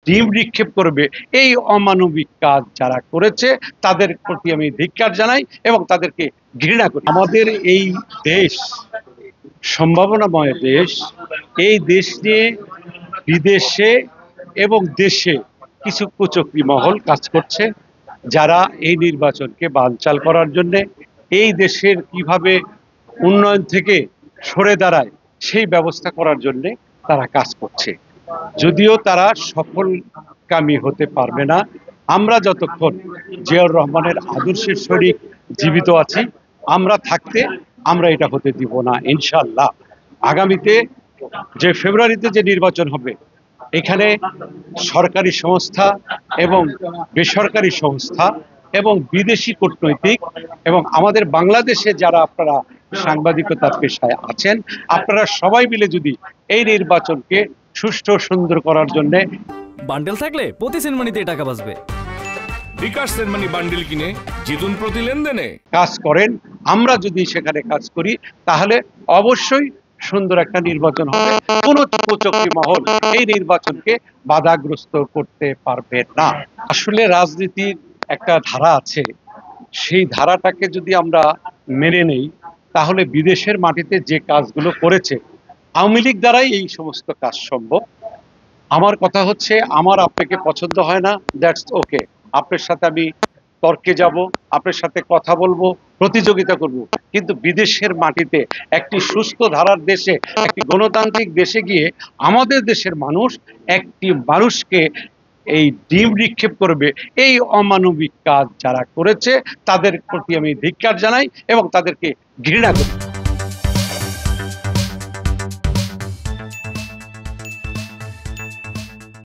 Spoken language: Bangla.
ডিম নিক্ষেপ করবে, এই অমানবিক কাজ যারা করেছে তাদের প্রতি আমি ধিক্কার জানাই এবং তাদেরকে ঘৃণা করি। আমাদের এই দেশ সম্ভাবনাময় দেশ, এই দেশ নিয়ে বিদেশে এবং দেশে কিছু কুচক্রী মহল কাজ করছে, যারা এই নির্বাচনকে বানচাল করার জন্য, এই দেশের কিভাবে উন্নয়ন থেকে সরে দাঁড়ায় সেই ব্যবস্থা করার জন্য তারা কাজ করছে। যদিও তারা সফলকামী হতে পারবে না, আমরা যতক্ষণ জিয়াউর রহমানের আদর্শের শরীক জীবিত আছি, আমরা থাকতে আমরা এটা হতে দিব না ইনশাআল্লাহ। আগামীতে যে ফেব্রুয়ারিতে যে নির্বাচন হবে, এখানে সরকারি সংস্থা এবং বেসরকারি সংস্থা এবং বিদেশি কূটনৈতিক এবং আমাদের বাংলাদেশে যারা আপনারা সাংবাদিকতার পেশায় আছেন, আপনারা সবাই মিলে যদি এই নির্বাচনকে সুষ্ঠু সুন্দর করার জন্য বান্ডেল থাকলে প্রতি সেনমানিতে টাকা বাঁচবে। বিকাশ সেনমানি বান্ডেল কিনে জিতুন প্রতি লেনদেনে কাজ করেন, আমরা যদি সেখানে কাজ করি তাহলে অবশ্যই সুন্দর একটা নির্বাচন হবে। কোনো কুচক্রী মহল এই নির্বাচনকে বাধাগ্রস্ত করতে পারবে না। আসলে রাজনীতির একটা ধারা আছে, সেই ধারাটাকে যদি আমরা মেনে নেই তাহলে বিদেশের মাটিতে যে কাজগুলো করেছে আওয়ামী লীগ দ্বারাই এই সমস্ত কাজ সম্ভব। আমার কথা হচ্ছে, আমার আপনাকে পছন্দ হয় না, দ্যাটস ওকে। আপনার সাথে আমি তর্কে যাব, আপনার সাথে কথা বলবো, প্রতিযোগিতা করব, কিন্তু বিদেশের মাটিতে একটি সুস্থ ধারার দেশে, একটি গণতান্ত্রিক দেশে গিয়ে আমাদের দেশের মানুষ একটি মানুষকে এই ডিম নিক্ষেপ করবে, এই অমানবিক কাজ যারা করেছে তাদের প্রতি আমি ধিক্কার জানাই এবং তাদেরকে ঘৃণা করি।